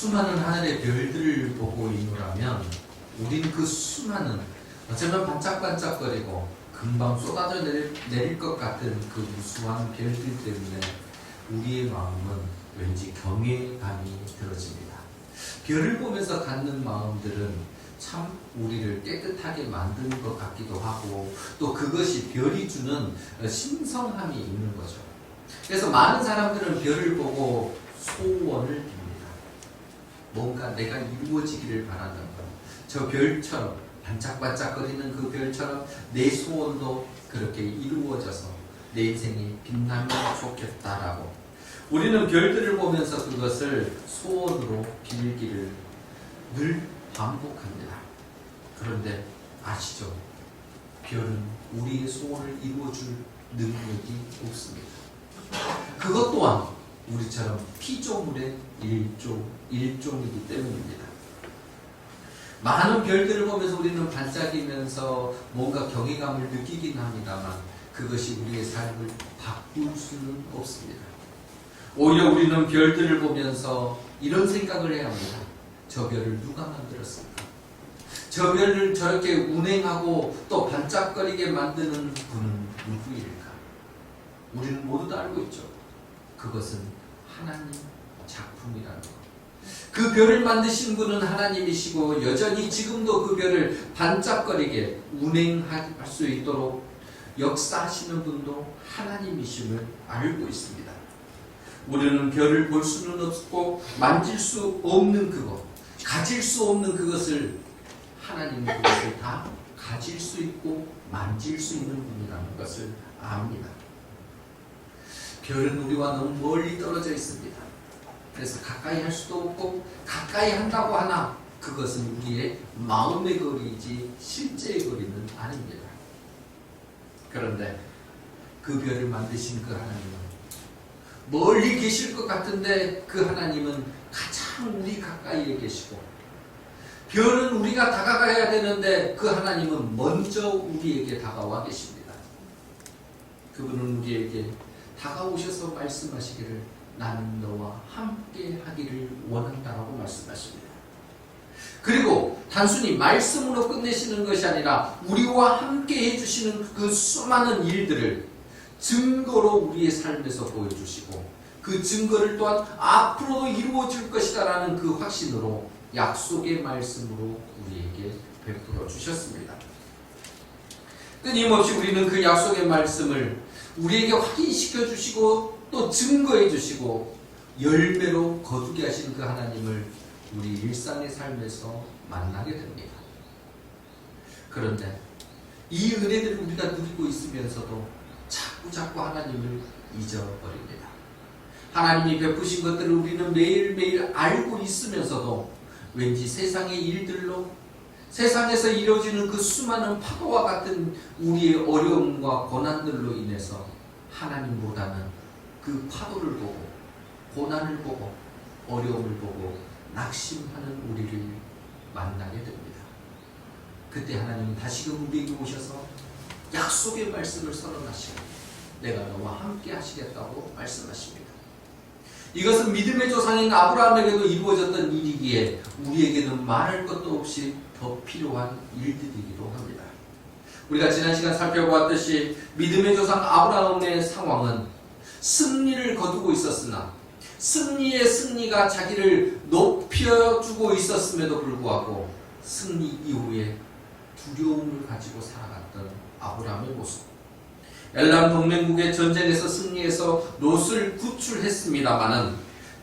수많은 하늘의 별들을 보고 있노라면 우린 그 수많은 어쩌면 반짝반짝거리고 금방 쏟아져 내릴 것 같은 그 무수한 별들 때문에 우리의 마음은 왠지 경외감이 들어집니다. 별을 보면서 갖는 마음들은 참 우리를 깨끗하게 만드는 것 같기도 하고 또 그것이 별이 주는 신성함이 있는 거죠. 그래서 많은 사람들은 별을 보고 소원을 빕니다. 뭔가 내가 이루어지기를 바라는 것. 저 별처럼 반짝반짝거리는 그 별처럼 내 소원도 그렇게 이루어져서 내 인생이 빛나면 좋겠다라고 우리는 별들을 보면서 그것을 소원으로 빌기를 늘 반복합니다. 그런데 아시죠? 별은 우리의 소원을 이루어줄 능력이 없습니다. 그것 또한 우리처럼 피조물의 일종이기 때문입니다. 많은 별들을 보면서 우리는 반짝이면서 뭔가 경외감을 느끼긴 합니다만 그것이 우리의 삶을 바꿀 수는 없습니다. 오히려 우리는 별들을 보면서 이런 생각을 해야 합니다. 저 별을 누가 만들었을까? 저 별을 저렇게 운행하고 또 반짝거리게 만드는 분은 누구일까? 우리는 모두 다 알고 있죠. 그것은 하나님 작품이라는 것. 그 별을 만드신 분은 하나님이시고 여전히 지금도 그 별을 반짝거리게 운행할 수 있도록 역사하시는 분도 하나님이심을 알고 있습니다. 우리는 별을 볼 수는 없고 만질 수 없는 그것, 가질 수 없는 그것을 하나님은 그것을 다 가질 수 있고 만질 수 있는 분이라는 것을 압니다. 별은 우리와 너무 멀리 떨어져 있습니다. 그래서 가까이 할 수도 없고 가까이 한다고 하나 그것은 우리의 마음의 거리이지 실제의 거리는 아닙니다. 그런데 그 별을 만드신 그 하나님은 멀리 계실 것 같은데 그 하나님은 가장 우리 가까이에 계시고 별은 우리가 다가가야 되는데 그 하나님은 먼저 우리에게 다가와 계십니다. 그분은 우리에게 다가오셔서 말씀하시기를 나는 너와 함께 하기를 원한다라고 말씀하십니다. 그리고 단순히 말씀으로 끝내시는 것이 아니라 우리와 함께 해주시는 그 수많은 일들을 증거로 우리의 삶에서 보여주시고 그 증거를 또한 앞으로도 이루어질 것이다라는 그 확신으로 약속의 말씀으로 우리에게 베풀어 주셨습니다. 끊임없이 우리는 그 약속의 말씀을 우리에게 확인시켜 주시고 또 증거해 주시고 열매로 거두게 하시는 그 하나님을 우리 일상의 삶에서 만나게 됩니다. 그런데 이 은혜들을 우리가 누리고 있으면서도 자꾸 하나님을 잊어버립니다. 하나님이 베푸신 것들을 우리는 매일매일 알고 있으면서도 왠지 세상의 일들로 세상에서 이루어지는 그 수많은 파도와 같은 우리의 어려움과 고난들로 인해서 하나님보다는 그 파도를 보고 고난을 보고 어려움을 보고 낙심하는 우리를 만나게 됩니다. 그때 하나님은 다시금 우리에게 오셔서 약속의 말씀을 선언하시고 내가 너와 함께 하시겠다고 말씀하십니다. 이것은 믿음의 조상인 아브라함에게도 이루어졌던 일이기에 우리에게는 말할 것도 없이 더 필요한 일들이기도 합니다. 우리가 지난 시간 살펴보았듯이 믿음의 조상 아브라함의 상황은 승리를 거두고 있었으나 승리의 승리가 자기를 높여주고 있었음에도 불구하고 승리 이후에 두려움을 가지고 살아갔던 아브라함의 모습. 엘람 동맹국의 전쟁에서 승리해서 롯을 구출했습니다마는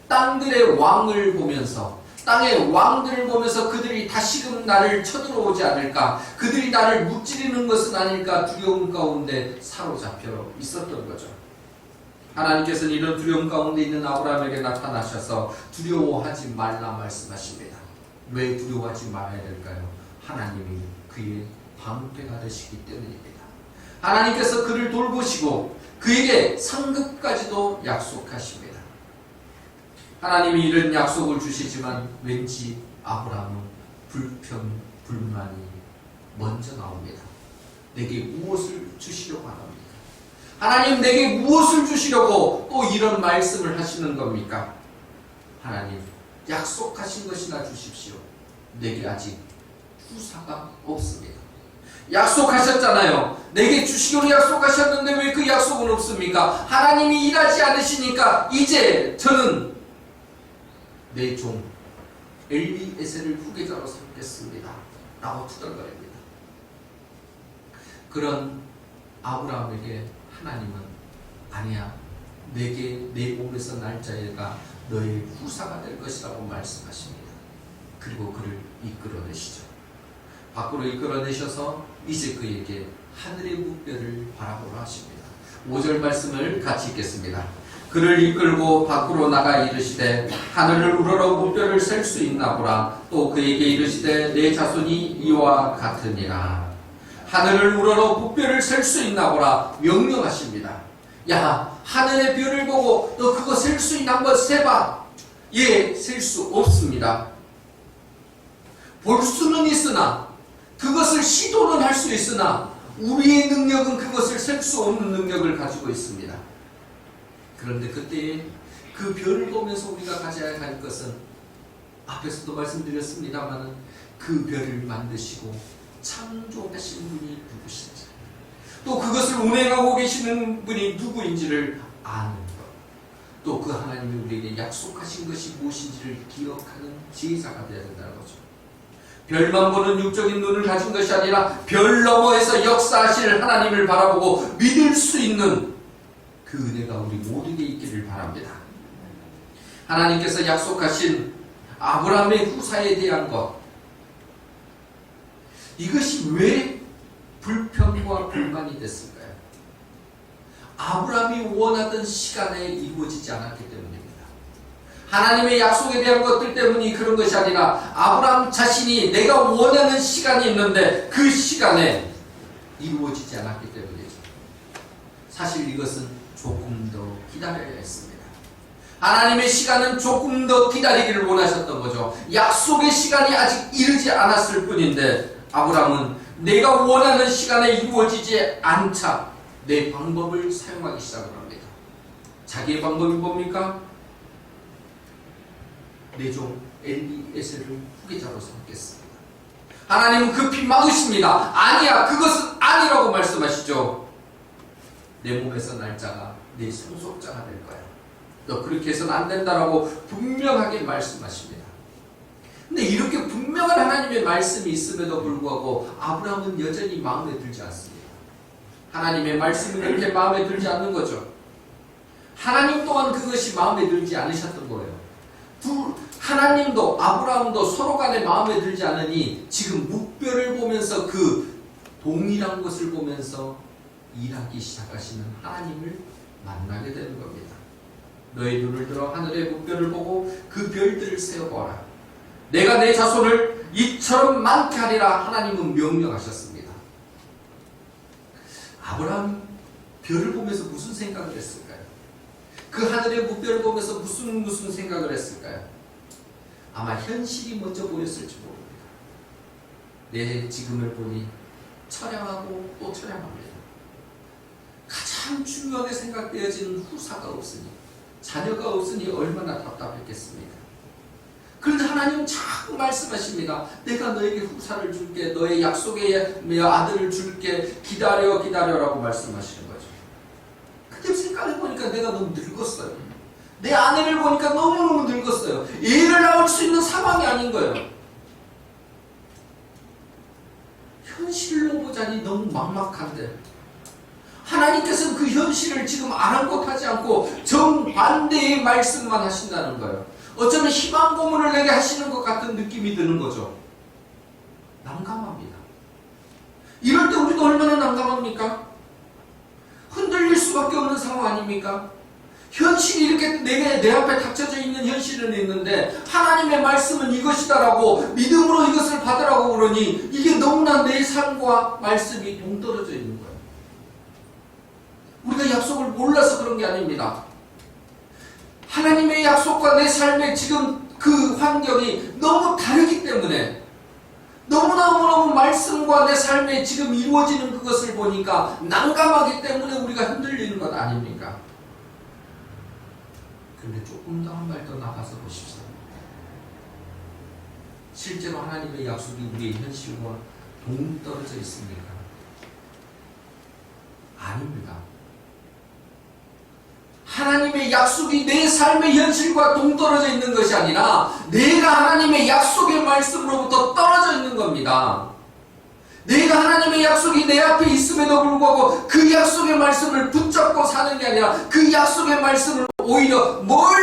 땅들의 왕을 보면서 땅의 왕들을 보면서 그들이 다시금 나를 쳐들어오지 않을까, 그들이 나를 무찌르는 것은 아닐까 두려움 가운데 사로잡혀 있었던 거죠. 하나님께서는 이런 두려움 가운데 있는 아브라함에게 나타나셔서 두려워하지 말라 말씀하십니다. 왜 두려워하지 말아야 될까요? 하나님이 그의 방패가 되시기 때문입니다. 하나님께서 그를 돌보시고 그에게 상급까지도 약속하십니다. 하나님이 이런 약속을 주시지만 왠지 아브라함은 불평, 불만이 먼저 나옵니다. 내게 무엇을 주시려고 합니까? 하나님 내게 무엇을 주시려고 또 이런 말씀을 하시는 겁니까? 하나님 약속하신 것이나 주십시오. 내게 아직 후사가 없습니다. 약속하셨잖아요. 내게 주시기로 약속하셨는데 왜 그 약속은 없습니까? 하나님이 일하지 않으시니까 이제 저는 내 종 엘리에셀을 후계자로 삼겠습니다 라고 투덜거립니다. 그런 아브라함에게 하나님은 아니야, 내게 내 몸에서 날 자가 너의 후사가 될 것이라고 말씀하십니다. 그리고 그를 이끌어내시죠. 밖으로 이끌어내셔서 이제 그에게 하늘의 묵뼈를 바라보라 하십니다. 5절 말씀을 같이 읽겠습니다. 그를 이끌고 밖으로 나가 이르시되 하늘을 우러러 묵뼈를 셀 수 있나 보라. 또 그에게 이르시되 내 자손이 이와 같으니라. 하늘을 우러러 묵뼈를 셀 수 있나 보라 명령하십니다. 야, 하늘의 별을 보고 너 그거 셀 수 있나 한번 세봐. 예, 셀 수 없습니다. 볼 수는 있으나 그것을 시도는 할 수 있으나 우리의 능력은 그것을 셀 수 없는 능력을 가지고 있습니다. 그런데 그때 그 별을 보면서 우리가 가져야 할 것은 앞에서도 말씀드렸습니다만 그 별을 만드시고 창조하신 분이 누구신지, 또 그것을 운행하고 계시는 분이 누구인지를 아는 것, 또 그 하나님이 우리에게 약속하신 것이 무엇인지를 기억하는 지혜자가 되어야 된다는 거죠. 별만 보는 육적인 눈을 가진 것이 아니라 별 너머에서 역사하실 하나님을 바라보고 믿을 수 있는 그 은혜가 우리 모두에게 있기를 바랍니다. 하나님께서 약속하신 아브라함의 후사에 대한 것, 이것이 왜 불평과 불만이 됐을까요? 아브라함이 원하던 시간에 이루어지지 않았기 때문입니다. 하나님의 약속에 대한 것들 때문이 그런 것이 아니라 아브라함 자신이 내가 원하는 시간이 있는데 그 시간에 이루어지지 않았기 때문이죠. 사실 이것은 조금 더 기다려야 했습니다. 하나님의 시간은 조금 더 기다리기를 원하셨던 거죠. 약속의 시간이 아직 이르지 않았을 뿐인데 아브라함은 내가 원하는 시간에 이루어지지 않자 내 방법을 사용하기 시작을 합니다. 자기의 방법이 뭡니까? 내 종 엘리에셀을 후계자로 삼겠습니다. 하나님은 급히 막으십니다. 아니야, 그것은 아니라고 말씀하시죠. 내 몸에서 날 자가 내 상속자가 될 거야. 너 그렇게 해서는 안 된다라고 분명하게 말씀하십니다. 근데 이렇게 분명한 하나님의 말씀이 있음에도 불구하고 아브라함은 여전히 마음에 들지 않습니다. 하나님의 말씀이 그렇게 마음에 들지 않는 거죠. 하나님 또한 그것이 마음에 들지 않으셨던 거예요. 하나님도 아브라함도 서로 간에 마음에 들지 않으니 지금 묵뼈를 보면서 그 동일한 것을 보면서 일하기 시작하시는 하나님을 만나게 되는 겁니다. 너의 눈을 들어 하늘의 묵뼈를 보고 그 별들을 세어보라. 내가 내 자손을 이처럼 많게 하리라 하나님은 명령하셨습니다. 아브라함 별을 보면서 무슨 생각을 했을까요? 그 하늘의 묵뼈를 보면서 무슨 생각을 했을까요? 아마 현실이 먼저 보였을지 모릅니다. 내 지금을 보니 처량하고 또 처량합니다. 가장 중요하게 생각되어지는 후사가 없으니, 자녀가 없으니 얼마나 답답했겠습니까? 그런데 하나님은 자꾸 말씀하십니다. 내가 너에게 후사를 줄게, 너의 약속의 아들을 줄게, 기다려라고 말씀하시는 거죠. 근데 생각해보니까 내가 너무 늙었어요. 내 아내를 보니까 너무너무 늙었어요. 애를 낳을 수 있는 상황이 아닌 거예요. 현실로 보자니 너무 막막한데 하나님께서는 그 현실을 지금 아랑곳하지 않고 정반대의 말씀만 하신다는 거예요. 어쩌면 희망 고문을 내게 하시는 것 같은 느낌이 드는 거죠. 난감합니다. 이럴 때 우리도 얼마나 난감합니까? 흔들릴 수밖에 없는 상황 아닙니까? 현실이 이렇게 내 앞에 닥쳐져 있는 현실은 있는데 하나님의 말씀은 이것이다라고 믿음으로 이것을 받으라고 그러니 이게 너무나 내 삶과 말씀이 동떨어져 있는 거예요. 우리가 약속을 몰라서 그런 게 아닙니다. 하나님의 약속과 내 삶의 지금 그 환경이 너무 다르기 때문에 너무너무 말씀과 내 삶에 지금 이루어지는 그것을 보니까 난감하기 때문에 우리가 흔들리는 것 아닙니까? 그런데 조금 더 한 발 더 나가서 보십시오. 실제로 하나님의 약속이 우리의 현실과 동떨어져 있습니까? 아닙니다. 하나님의 약속이 내 삶의 현실과 동떨어져 있는 것이 아니라 내가 하나님의 약속의 말씀으로부터 떨어져 있는 겁니다. 내가 하나님의 약속이 내 앞에 있음에도 불구하고 그 약속의 말씀을 붙잡고 사는 게 아니라 그 약속의 말씀을 오히려 멀리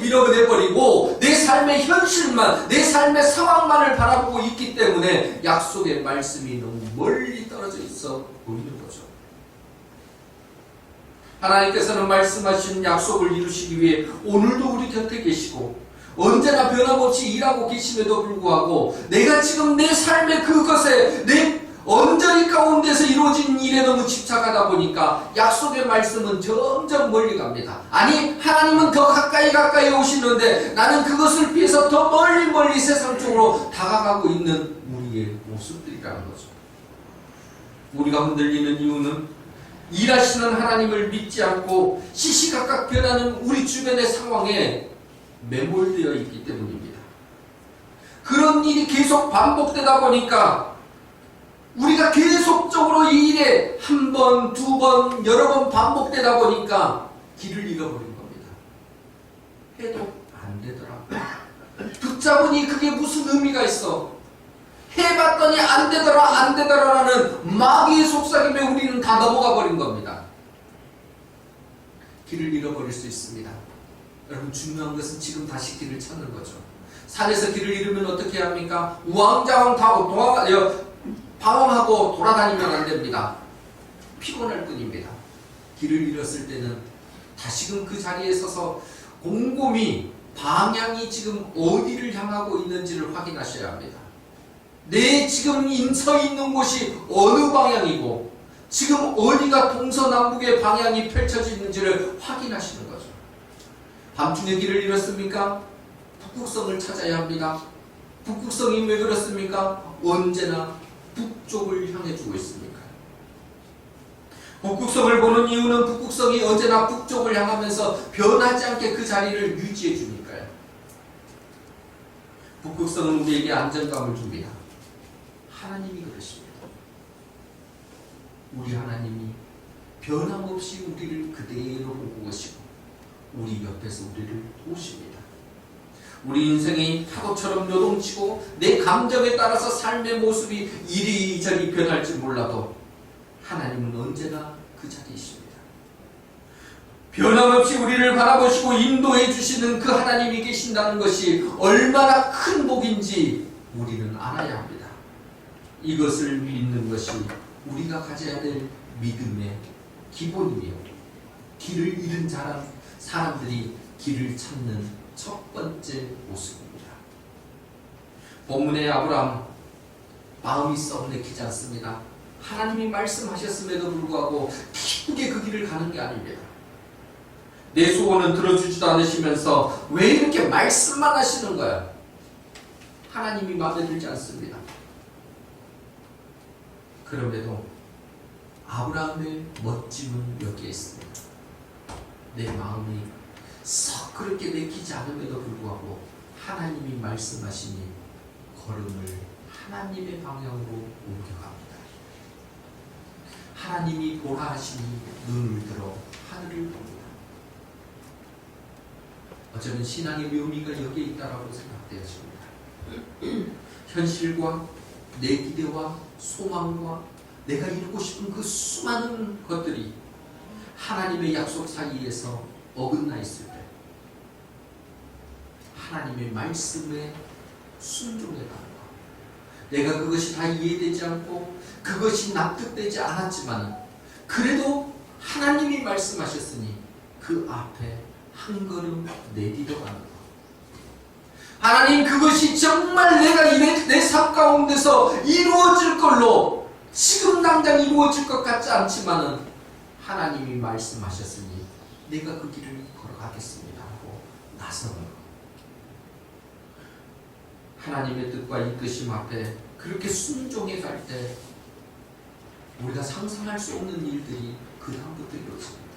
밀어내버리고 내 삶의 현실만, 내 삶의 상황만을 바라보고 있기 때문에 약속의 말씀이 너무 멀리 떨어져 있어 보이는 거죠. 하나님께서는 말씀하신 약속을 이루시기 위해 오늘도 우리 곁에 계시고 언제나 변함없이 일하고 계심에도 불구하고 내가 지금 내 삶의 그것에 내 온전히 가운데서 이루어진 일에 너무 집착하다 보니까 약속의 말씀은 점점 멀리 갑니다. 아니, 하나님은 더 가까이 오시는데 나는 그것을 피해서 더 멀리 세상 쪽으로 다가가고 있는 우리의 모습들이라는 거죠. 우리가 흔들리는 이유는 일하시는 하나님을 믿지 않고 시시각각 변하는 우리 주변의 상황에 매몰되어 있기 때문입니다. 그런 일이 계속 반복되다 보니까 우리가 계속적으로 이 일에 한 번, 두 번, 여러 번 반복되다 보니까 길을 잃어버린 겁니다. 해도 안 되더라. 붙잡으니 그게 무슨 의미가 있어? 해봤더니 안 되더라라는 마귀의 속삭임에 우리는 다 넘어가 버린 겁니다. 길을 잃어버릴 수 있습니다. 여러분, 중요한 것은 지금 다시 길을 찾는 거죠. 산에서 길을 잃으면 어떻게 합니까? 우왕좌왕 타고 방황하고 돌아다니면 안 됩니다. 피곤할 뿐입니다. 길을 잃었을 때는 다시금 그 자리에 서서 곰곰이 방향이 지금 어디를 향하고 있는지를 확인하셔야 합니다. 내 지금 서 있는 곳이 어느 방향이고 지금 어디가 동서남북의 방향이 펼쳐져 있는지를 확인하시는 거죠. 밤중에 길을 잃었습니까? 북극성을 찾아야 합니다. 북극성이 왜 그렇습니까? 언제나 북쪽을 향해 주고 있습니까? 북극성을 보는 이유는 북극성이 언제나 북쪽을 향하면서 변하지 않게 그 자리를 유지해 주니까요. 북극성은 우리에게 안정감을 줍니다. 하나님이 그러십니다. 우리 하나님이 변함없이 우리를 그대로 보고 계시고 우리 옆에서 우리를 도우십니다. 우리 인생이 파도처럼 요동치고 내 감정에 따라서 삶의 모습이 이리저리 변할지 몰라도 하나님은 언제나 그 자리이십니다. 변함없이 우리를 바라보시고 인도해 주시는 그 하나님이 계신다는 것이 얼마나 큰 복인지 우리는 알아야 합니다. 이것을 믿는 것이 우리가 가져야 될 믿음의 기본이며 길을 잃은 사람들이 길을 찾는 첫 번째 모습입니다. 본문의 아브라함 마음이 썩 내키지 않습니다. 하나님이 말씀하셨음에도 불구하고 기쁘게 그 길을 가는 게 아닙니다. 내 소원은 들어주지도 않으시면서 왜 이렇게 말씀만 하시는 거야? 하나님이 마음에 들지 않습니다. 그럼에도 아브라함의 멋짐은 여기에 있습니다. 내 마음이 썩 그렇게 내키지 않음에도 불구하고 하나님이 말씀하시니 걸음을 하나님의 방향으로 옮겨갑니다. 하나님이 보라 하시니 눈을 들어 하늘을 봅니다. 어쩌면 신앙의 묘미가 여기에 있다라고 생각되어집니다. 현실과 내 기대와 소망과 내가 이루고 싶은 그 수많은 것들이 하나님의 약속 사이에서 어긋나 있을 때 하나님의 말씀에 순종해 가는 것. 내가 그것이 다 이해되지 않고 그것이 납득되지 않았지만 그래도 하나님이 말씀하셨으니 그 앞에 한 걸음 내디뎌 가는 것. 하나님, 그것이 정말 내가 내 삶 가운데서 이루어질 걸로 지금 당장 이루어질 것 같지 않지만은 하나님이 말씀하셨으니 내가 그 길을 걸어가겠습니다 하고 나서는 것. 하나님의 뜻과 이끄심 앞에 그렇게 순종해 갈 때 우리가 상상할 수 없는 일들이 그 다음부터 이루어집니다.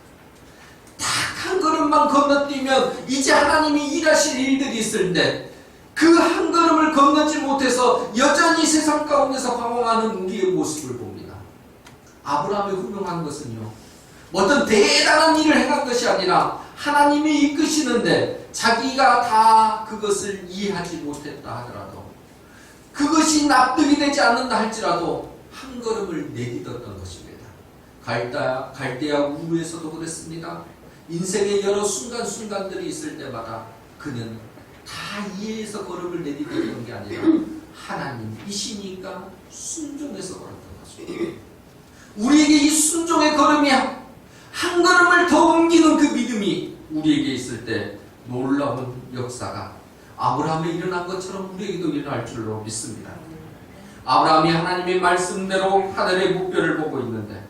딱 한 걸음만 건너뛰면 이제 하나님이 일하실 일들이 있을 때 그 한 걸음을 건너지 못해서 여전히 세상 가운데서 방황하는 우리의 모습을 봅니다. 아브라함의 훌륭한 것은요, 어떤 대단한 일을 행한 것이 아니라 하나님이 이끄시는데 자기가 다 그것을 이해하지 못했다 하더라도, 그것이 납득이 되지 않는다 할지라도 한 걸음을 내딛었던 것입니다. 갈대아 우르에서도 그랬습니다. 인생의 여러 순간순간들이 있을 때마다 그는 다 이해해서 걸음을 내딛었던 게 아니라 하나님이시니까 순종해서 걸었던 것입니다. 우리에게 이 순종의 걸음이 한 걸음을 더 옮기는 그 믿음이 우리에게 있을 때 놀라운 역사가 아브라함에 일어난 것처럼 우리에게도 일어날 줄로 믿습니다. 아브라함이 하나님의 말씀대로 하늘의 무뼈를 보고 있는데,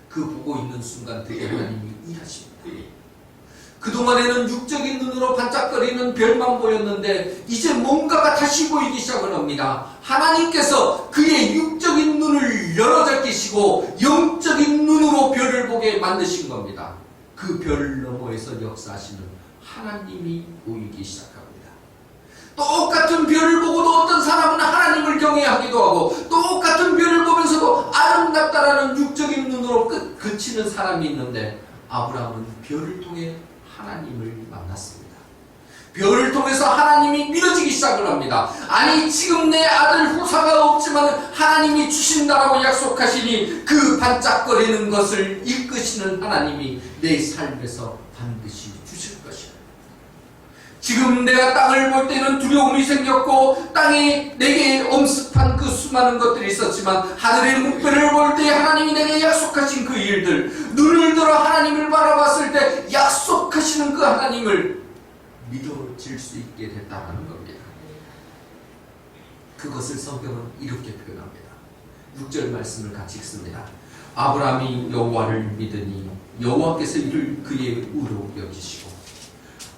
그 보고 있는 순간 되게 하나님이 이해하십니다. 그동안에는 육적인 눈으로 반짝거리는 별만 보였는데 이제 뭔가가 다시 보이기 시작을 합니다. 하나님께서 그의 육적인 눈을 열어져 끼시고 영적인 눈으로 별을 보게 만드신 겁니다. 그 별 너머에서 역사하시는 하나님이 보이기 시작합니다. 똑같은 별을 보고도 어떤 사람은 하나님을 경외하기도 하고, 똑같은 별을 보면서도 아름답다라는 육적인 눈으로 그치는 사람이 있는데, 아브라함은 별을 통해 하나님을 만났습니다. 별을 통해서 하나님이 믿어지기 시작을 합니다. 아니, 지금 내 아들 후사가 없지만 하나님이 주신다라고 약속하시니 그 반짝거리는 것을 이끄시는 하나님이 내 삶에서 반드시 주실 것이다. 지금 내가 땅을 볼 때는 두려움이 생겼고 땅에 내게 엄습한 그 수많은 것들이 있었지만, 하늘의 무뼈를 볼 때 하나님이 내게 약속하신 그 일들, 눈을 들어 하나님을 바라봤을 때 약속하시는 그 하나님을 믿어질 수 있게 됐다는 겁니다. 그것을 성경은 이렇게 표현합니다. 6절 말씀을 같이 읽습니다. 아브라함이 여호와를 믿으니 여호와께서 이를 그의 의로 여기시고.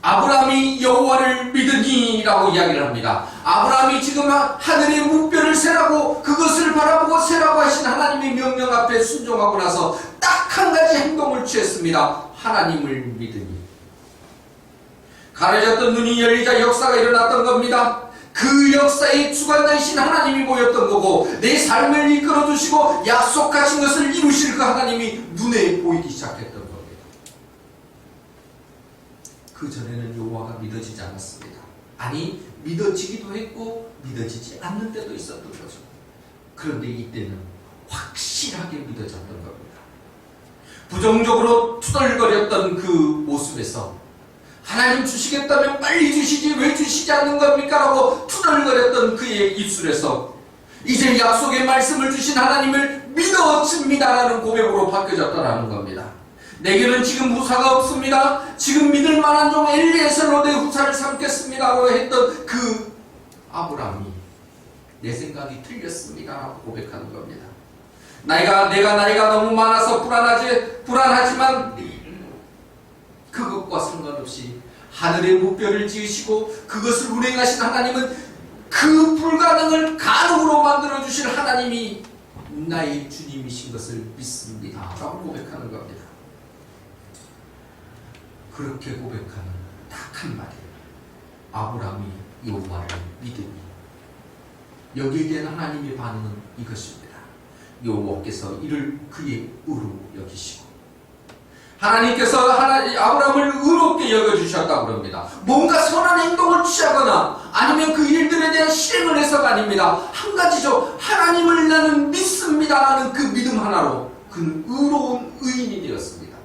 아브라함이 여호와를 믿으니 라고 이야기를 합니다. 아브라함이 지금 하늘의 무뼈를 세라고, 그것을 바라보고 세라고 하신 하나님의 명령 앞에 순종하고 나서 딱 한 가지 행동을 취했습니다. 하나님을 믿으니. 가려졌던 눈이 열리자 역사가 일어났던 겁니다. 그 역사의 주관자이신 하나님이 보였던 거고, 내 삶을 이끌어주시고 약속하신 것을 이루실 그 하나님이 눈에 보이기 시작했던 겁니다. 그 전에는 여호와가 믿어지지 않았습니다. 아니, 믿어지기도 했고 믿어지지 않는 때도 있었던 거죠. 그런데 이때는 확실하게 믿어졌던 겁니다. 부정적으로 투덜거렸던 그 모습에서 하나님 주시겠다면 빨리 주시지 왜 주시지 않는 겁니까? 라고 투덜거렸던 그의 입술에서 이제 약속의 말씀을 주신 하나님을 믿어집니다라는 고백으로 바뀌어졌다는 겁니다. 내게는 지금 후사가 없습니다. 지금 믿을 만한 종 엘리에셀로 내 후사를 삼겠습니다라고 했던 그 아브라함이 내 생각이 틀렸습니다라고 고백하는 겁니다. 내가 나이가 너무 많아서 불안하지만 그것과 상관없이 하늘의 무뼈를 지으시고 그것을 운행하신 하나님은 그 불가능을 가능으로 만들어주실 하나님이 나의 주님이신 것을 믿습니다 라고 고백하는 겁니다. 그렇게 고백하는 딱 한마디, 아브라함이 여호와를 믿으니. 여기에 대한 하나님의 반응은 이것입니다. 여호와께서 이를 그의 의로 여기시고. 하나님께서 아브라함을 의롭게 여겨주셨다고 합니다. 뭔가 선한 행동을 취하거나 아니면 그 일들에 대한 실행을 해서가 아닙니다. 한 가지죠. 하나님을 나는 믿습니다라는 그 믿음 하나로 그는 의로운 의인이 되었습니다.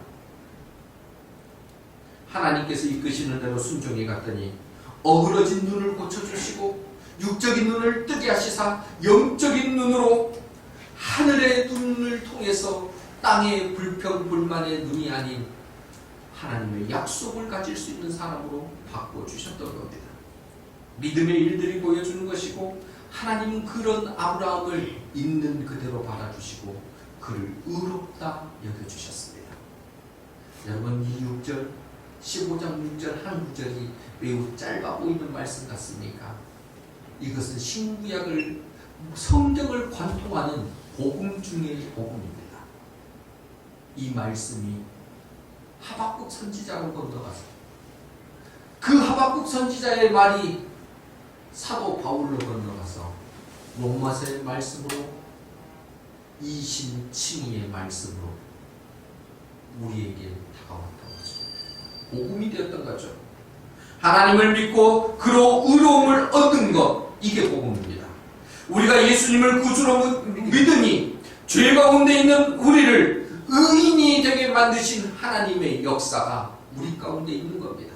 하나님께서 이끄시는 대로 순종해 갔더니 어그러진 눈을 고쳐주시고 육적인 눈을 뜨게 하시사 영적인 눈으로 하늘의 눈을 통해서 땅의 불평불만의 눈이 아닌 하나님의 약속을 가질 수 있는 사람으로 바꿔주셨던 겁니다. 믿음의 일들이 보여주는 것이고, 하나님은 그런 아브라함을 있는 그대로 받아주시고 그를 의롭다 여겨주셨습니다. 여러분, 이 6절 15장 6절 한 구절이 매우 짧아 보이는 말씀 같습니까? 이것은 신구약을 성경을 관통하는 복음 중의 복음입니다. 이 말씀이 하박국 선지자로 건너가서 그 하박국 선지자의 말이 사도 바울로 건너가서 로마서의 말씀으로 이신칭의의 말씀으로 우리에게 다가왔던 거죠. 복음이 되었던 거죠. 하나님을 믿고 그로 의로움을 얻은 것, 이게 복음입니다. 우리가 예수님을 구주로 믿으니 죄 가운데 있는 우리를 의인이 되게 만드신 하나님의 역사가 우리 가운데 있는 겁니다.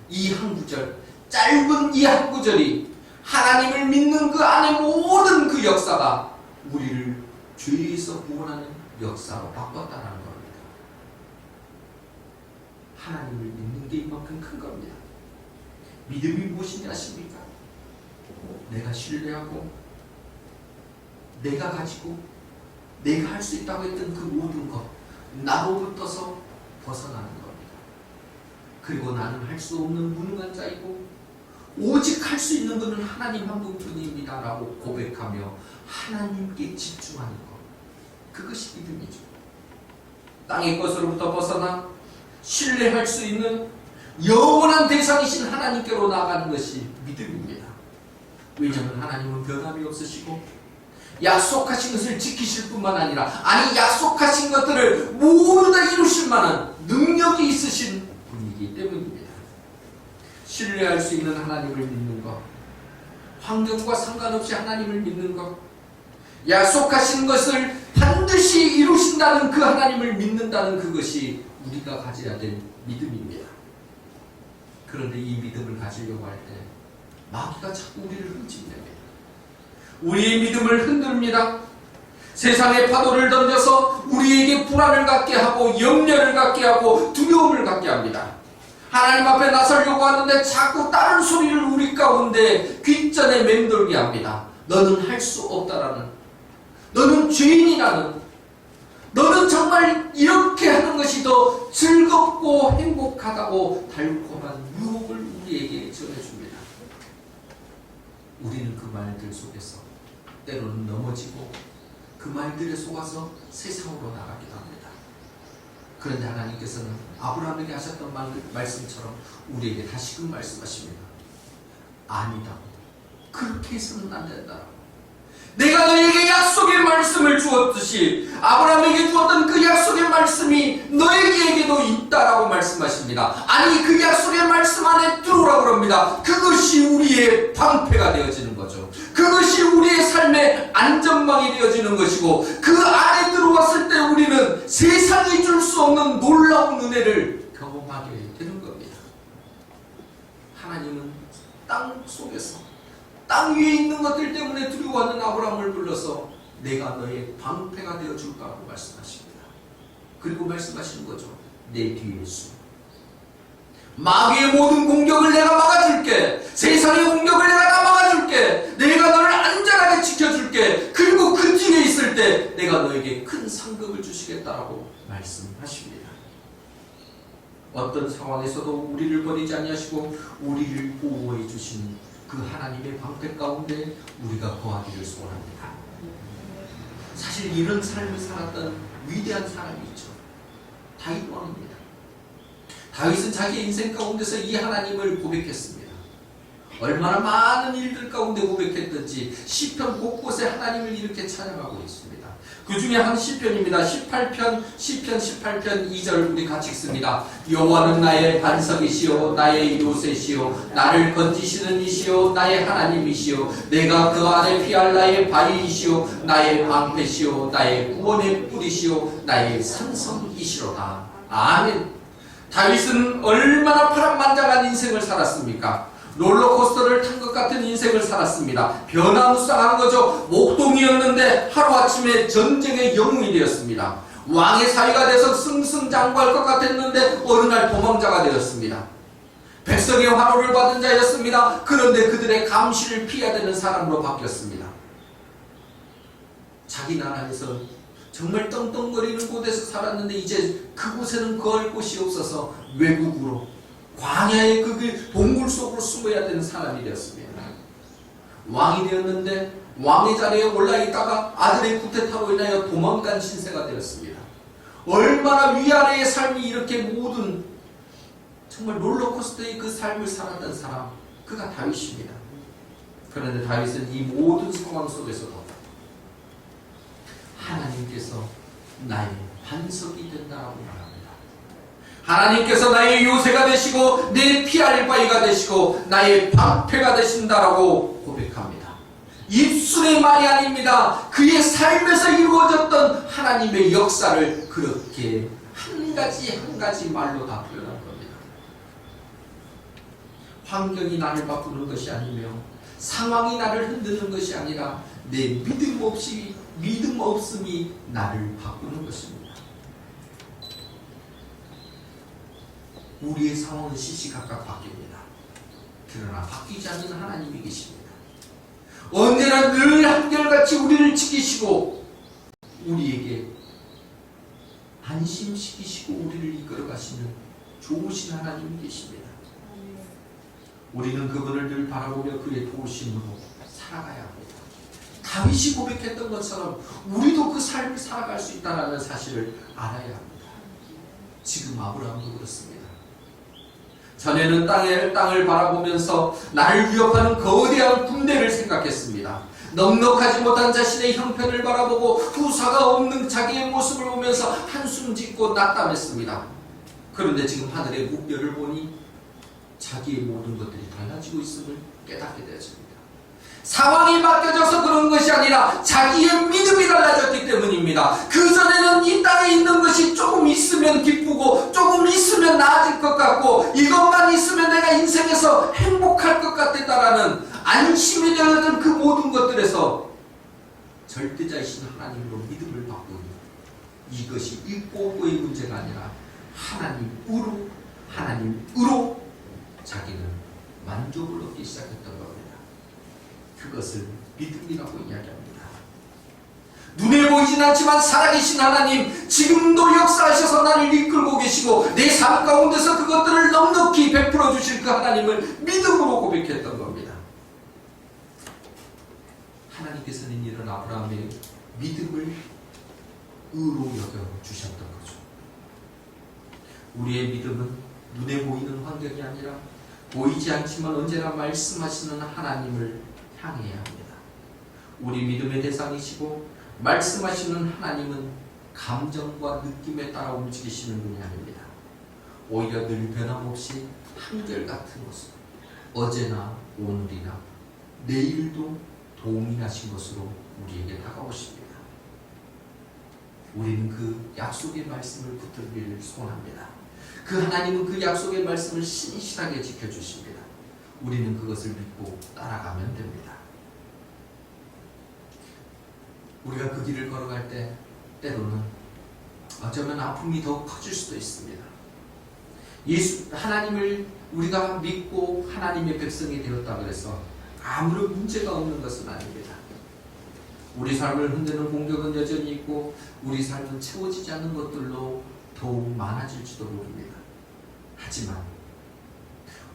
이 한 구절, 짧은 이 한 구절이 하나님을 믿는 그 안에 모든 그 역사가 우리를 죄에서 구원하는 역사로 바꿨다는 겁니다. 하나님을 믿는 게 이만큼 큰 겁니다. 믿음이 무엇이냐 아십니까? 내가 신뢰하고 내가 가지고 내가 할 수 있다고 했던 그 모든 것, 나로부터서 벗어나는 겁니다. 그리고 나는 할 수 없는 무능한 자이고 오직 할 수 있는 분은 하나님 한 분뿐입니다 라고 고백하며 하나님께 집중하는 것, 그것이 믿음이죠. 땅의 것으로부터 벗어나 신뢰할 수 있는 영원한 대상이신 하나님께로 나아가는 것이 믿음입니다. 왜냐하면 하나님은 변함이 없으시고 약속하신 것을 지키실 뿐만 아니라, 아니 약속하신 것들을 모두 다 이루실 만한 능력이 있으신 분이기 때문입니다. 신뢰할 수 있는 하나님을 믿는 것, 환경과 상관없이 하나님을 믿는 것, 약속하신 것을 반드시 이루신다는 그 하나님을 믿는다는 그것이 우리가 가져야 될 믿음입니다. 그런데 이 믿음을 가지려고 할 때 마귀가 자꾸 우리를 흠집냅니다. 우리의 믿음을 흔듭니다. 세상의 파도를 던져서 우리에게 불안을 갖게 하고 염려를 갖게 하고 두려움을 갖게 합니다. 하나님 앞에 나서려고 하는데 자꾸 다른 소리를 우리 가운데 귓전에 맴돌게 합니다. 너는 할 수 없다라는, 너는 죄인이라는, 너는 정말 이렇게 하는 것이 더 즐겁고 행복하다고 달콤한 유혹을 우리에게 전해줍니다. 우리는 그 말들 속에서 때로는 넘어지고 그 말들에 속아서 세상으로 나가기도 합니다. 그런데 하나님께서는 아브라함에게 하셨던 말씀처럼 우리에게 다시금 말씀하십니다. 아니다. 그렇게 해서는 안 된다. 내가 너에게 약속의 말씀을 주었듯이 아브라함에게 주었던 그 약속의 말씀이 너에게도 있다라고 말씀하십니다. 아니 그 약속의 말씀 안에 들어오라고 그럽니다. 그것이 우리의 방패가 되어지는 거죠. 그것이 우리의 삶의 안전망이 되어지는 것이고, 그 안에 들어왔을 때 우리는 세상이 줄 수 없는 놀라운 은혜를 경험하게 되는 겁니다. 하나님은 땅 속에서, 땅 위에 있는 것들 때문에 두려워하는 아브라함을 불러서 내가 너의 방패가 되어줄까라고 말씀하십니다. 그리고 말씀하시는 거죠. 내 뒤에 수, 마귀의 모든 공격을 내가 막아줄게. 세상의 공격을 내가 다 막아줄게. 내가 너를 안전하게 지켜줄게. 그리고 그 뒤에 있을 때 내가 너에게 큰 상급을 주시겠다라고 말씀하십니다. 어떤 상황에서도 우리를 버리지 아니하시고 우리를 보호해 주시는 그 하나님의 방패 가운데 우리가 거하기를 소원합니다. 사실 이런 삶을 살았던 위대한 사람이 있죠. 다윗 왕입니다. 다윗은 자기의 인생 가운데서 이 하나님을 고백했습니다. 얼마나 많은 일들 가운데 고백했던지 시편 곳곳에 하나님을 이렇게 찬양하고 있습니다. 그 중에 한 시편입니다. 18편, 시편 18편 2절 우리 같이 읽습니다. 여호와는 나의 반석이시요 나의 요새시요 나를 건지시는 이시요 나의 하나님이시요 내가 그 안에 피할 나의 바위이시요 나의 방패시요 나의 구원의 뿌리시요 나의 산성이시로다. 아멘. 다윗은 얼마나 파란만장한 인생을 살았습니까? 롤러코스터를 탄 것 같은 인생을 살았습니다. 변화무쌍한 거죠. 목동이었는데 하루아침에 전쟁의 영웅이 되었습니다. 왕의 사위가 돼서 승승장구할 것 같았는데 어느 날 도망자가 되었습니다. 백성의 환호를 받은 자였습니다. 그런데 그들의 감시를 피해야 되는 사람으로 바뀌었습니다. 자기 나라에서 정말 떵떵거리는 곳에서 살았는데 이제 그곳에는 거할 곳이 없어서 외국으로 광야의 그 동굴 속으로 숨어야 되는 사람이 되었습니다. 왕이 되었는데 왕의 자리에 올라있다가 아들의 쿠데타로 인하여 도망간 신세가 되었습니다. 얼마나 위아래의 삶이 이렇게 모든 정말 롤러코스터의 그 삶을 살았던 사람, 그가 다윗입니다. 그런데 다윗은 이 모든 상황 속에서도 하나님께서 나의 반석이 된다라고 말합니다. 하나님께서 나의 요새가 되시고 내 피할 바위가 되시고 나의 방패가 되신다라고 고백합니다. 입술의 말이 아닙니다. 그의 삶에서 이루어졌던 하나님의 역사를 그렇게 한 가지 말로 다 표현한 겁니다. 환경이 나를 바꾸는 것이 아니며 상황이 나를 흔드는 것이 아니라 내 믿음 없음이 나를 바꾸는 것입니다. 우리의 상황은 시시각각 바뀝니다. 그러나 바뀌지 않는 하나님이 계십니다. 언제나 늘 한결같이 우리를 지키시고 우리에게 안심시키시고 우리를 이끌어가시는 좋으신 하나님이 계십니다. 우리는 그분을 늘 바라보며 그의 도우심으로 살아가야 합니다. 다윗이 고백했던 것처럼 우리도 그 삶을 살아갈 수 있다는 사실을 알아야 합니다. 지금 아브라함도 그렇습니다. 전에는 땅을 바라보면서 나를 위협하는 거대한 군대를 생각했습니다. 넉넉하지 못한 자신의 형편을 바라보고 후사가 없는 자기의 모습을 보면서 한숨 짓고 낙담했습니다. 그런데 지금 하늘의 무별을 보니 자기의 모든 것들이 달라지고 있음을 깨닫게 되었습니다. 상황이 바뀌어져서 그런 것이 아니라 자기의 믿음이 달라졌기 때문입니다. 그전에는 이 땅에 있는 것이 조금 있으면 기쁘고 조금 있으면 나아질 것 같고 이것만 있으면 내가 인생에서 행복할 것 같았다라는 안심이 되었던 그 모든 것들에서 절대자이신 하나님으로 믿음을 바꾸니 이것이 있고 없고의 문제가 아니라 하나님으로 자기는 만족을 얻기 시작했던 겁니다. 그것을 믿음이라고 이야기합니다. 눈에 보이진 않지만 살아계신 하나님, 지금도 역사하셔서 나를 이끌고 계시고 내 삶 가운데서 그것들을 넉넉히 베풀어 주실 그 하나님을 믿음으로 고백했던 겁니다. 하나님께서는 이런 아브라함의 믿음을 의로 여겨주셨던 거죠. 우리의 믿음은 눈에 보이는 환경이 아니라 보이지 않지만 언제나 말씀하시는 하나님을 향해야 합니다. 우리 믿음의 대상이시고 말씀하시는 하나님은 감정과 느낌에 따라 움직이시는 분이 아닙니다. 오히려 늘 변함없이 한결같은 모습, 어제나 오늘이나 내일도 동일하신 것으로 우리에게 다가오십니다. 우리는 그 약속의 말씀을 붙들기를 소원합니다. 그 하나님은 그 약속의 말씀을 신실하게 지켜주십니다. 우리는 그것을 믿고 따라가면 됩니다. 우리가 그 길을 걸어갈 때 때로는 어쩌면 아픔이 더 커질 수도 있습니다. 하나님을 우리가 믿고 하나님의 백성이 되었다 그래서 아무런 문제가 없는 것은 아닙니다. 우리 삶을 흔드는 공격은 여전히 있고 우리 삶은 채워지지 않는 것들로 더욱 많아질지도 모릅니다. 하지만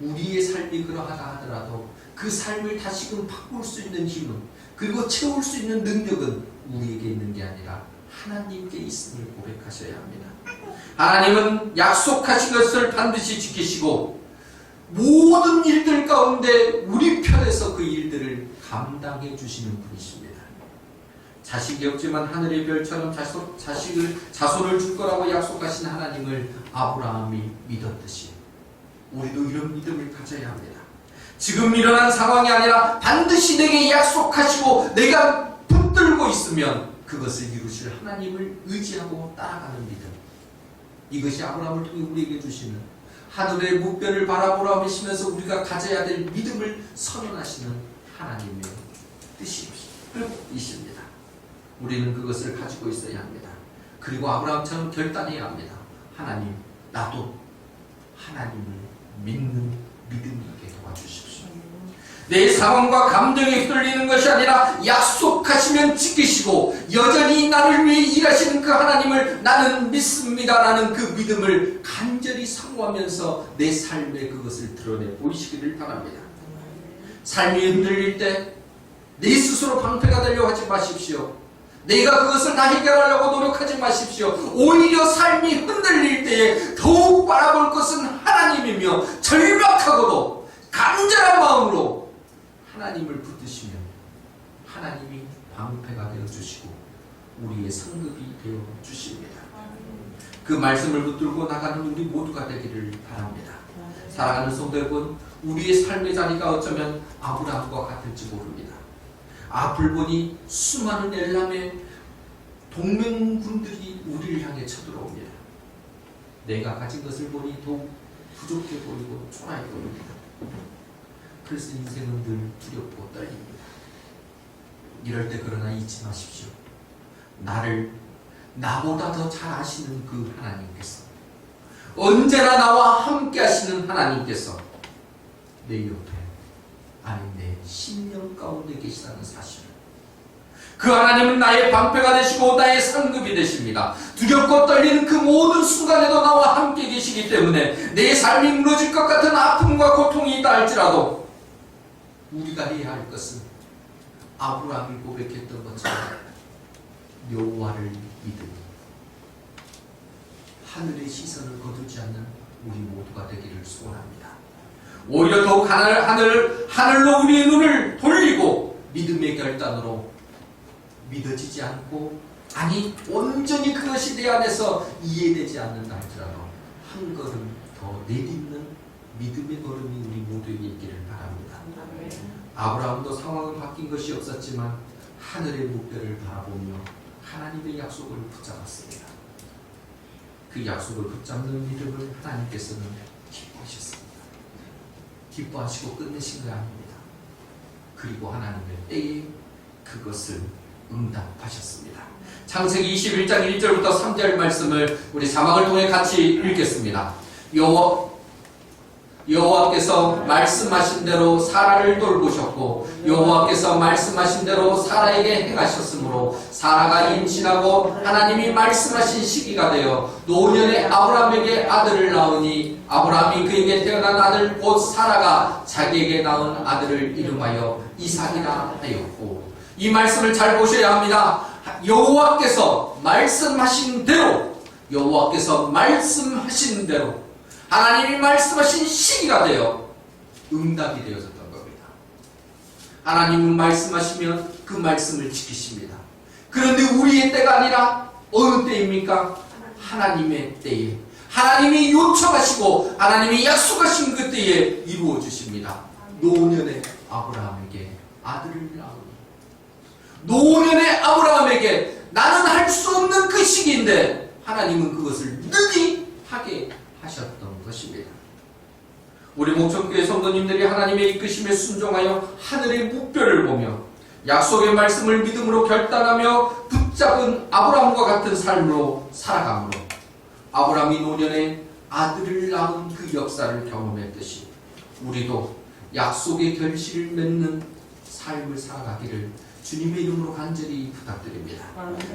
우리의 삶이 그러하다 하더라도 그 삶을 다시금 바꿀 수 있는 힘은 그리고 채울 수 있는 능력은 우리에게 있는 게 아니라 하나님께 있음을 고백하셔야 합니다. 하나님은 약속하신 것을 반드시 지키시고 모든 일들 가운데 우리 편에서 그 일들을 감당해 주시는 분이십니다. 자식이 없지만 하늘의 별처럼 자손을 줄 거라고 약속하신 하나님을 아브라함이 믿었듯이 우리도 이런 믿음을 가져야 합니다. 지금 일어난 상황이 아니라 반드시 내게 약속하시고 내가 붙들고 있으면 그것을 이루실 하나님을 의지하고 따라가는 믿음. 이것이 아브라함을 통해 우리에게 주시는 하늘의 무별을 바라보라 하시면서 우리가 가져야 될 믿음을 선언하시는 하나님의 뜻이십니다. 우리는 그것을 가지고 있어야 합니다. 그리고 아브라함처럼 결단해야 합니다. 하나님, 나도 하나님을 믿는 믿음이 있게 도와주십시오. 내 상황과 감정에 휘둘리는 것이 아니라 약속하시면 지키시고 여전히 나를 위해 일하시는 그 하나님을 나는 믿습니다라는 그 믿음을 간절히 사모하면서 내 삶에 그것을 드러내 보이시기를 바랍니다. 삶이 흔들릴 때 내 스스로 방패가 되려고 하지 마십시오. 내가 그것을 다 해결하려고 노력하지 마십시오. 오히려 삶이 흔들릴 때에 더욱 바라볼 것은 하나님이며 절박하고도 간절한 마음으로 하나님을 붙드시면 하나님이 방패가 되어 주시고 우리의 상급이 되어 주십니다. 그 말씀을 붙들고 나가는 우리 모두가 되기를 바랍니다. 사랑하는 성도 여러분, 우리의 삶의 자리가 어쩌면 아브라함과 같을지 모릅니다. 앞을 보니 수많은 엘람의 동맹군들이 우리를 향해 쳐들어옵니다. 내가 가진 것을 보니 더욱 부족해 보이고 초라해 보입니다. 그래서 인생은 늘 두렵고 떨립니다. 이럴 때 그러나 잊지 마십시오. 나보다 더 잘 아시는 그 하나님께서, 언제나 나와 함께 하시는 하나님께서 내 옆에, 아니 내 심령 가운데 계시다는 사실을, 그 하나님은 나의 방패가 되시고 나의 상급이 되십니다. 두렵고 떨리는 그 모든 순간에도 나와 함께 계시기 때문에 내 삶이 무너질 것 같은 아픔과 고통이 있다 할지라도 우리가 해야 할 것은 아브라함이 고백했던 것처럼 여호와를 믿으니 하늘의 시선을 거두지 않는 우리 모두가 되기를 소원합니다. 오히려 더욱 하늘로 우리의 눈을 돌리고 믿음의 결단으로 믿어지지 않고, 아니 온전히 그것이 내 안에서 이해되지 않는다 할지라도 한 걸음 더 내딛는 믿음의 걸음이 우리 모두에게 있기를 바랍니다. 아브라함도 상황은 바뀐 것이 없었지만 하늘의 목표를 바라보며 하나님의 약속을 붙잡았습니다. 그 약속을 붙잡는 믿음을 하나님께서는 기뻐하셨습니다. 기뻐하시고 끝내신 거 아닙니다. 그리고 하나님의 때에 그것을 응답하셨습니다. 창세기 21장 1절부터 3절 말씀을 우리 자막을 통해 같이 읽겠습니다. 여호와께서 말씀하신 대로 사라를 돌보셨고 여호와께서 말씀하신 대로 사라에게 행하셨으므로 사라가 임신하고 하나님이 말씀하신 시기가 되어 노년에 아브라함에게 아들을 낳으니 아브라함이 그에게 태어난 아들 곧 사라가 자기에게 낳은 아들을 이름하여 이삭이라 하였고, 이 말씀을 잘 보셔야 합니다. 여호와께서 말씀하신 대로, 여호와께서 말씀하신 대로 하나님이 말씀하신 시기가 되어 응답이 되어졌던 겁니다. 하나님은 말씀하시면 그 말씀을 지키십니다. 그런데 우리의 때가 아니라 어느 때입니까? 하나님의 때에 하나님이 요청하시고 하나님이 약속하신 그 때에 이루어 주십니다. 노년의 아브라함에게 아들을 낳으니, 노년의 아브라함에게 나는 할 수 없는 그 시기인데 하나님은 그것을 능히 하게 하셨던 것입니다. 우리 목천교회 성도님들이 하나님의 이끄심에 순종하여 하늘의 목표를 보며 약속의 말씀을 믿음으로 결단하며 붙잡은 아브라함과 같은 삶으로 살아가므로 아브라함이 노년에 아들을 낳은 그 역사를 경험했듯이 우리도 약속의 결실을 맺는 삶을 살아가기를 주님의 이름으로 간절히 부탁드립니다.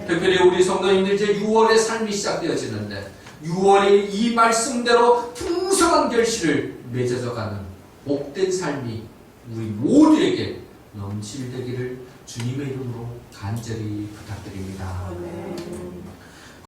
특별히 우리 성도님들 이제 6월의 삶이 시작되어지는데 6월의 이 말씀대로 풍성한 결실을 맺어져가는 복된 삶이 우리 모두에게 넘칠되기를 주님의 이름으로 간절히 부탁드립니다.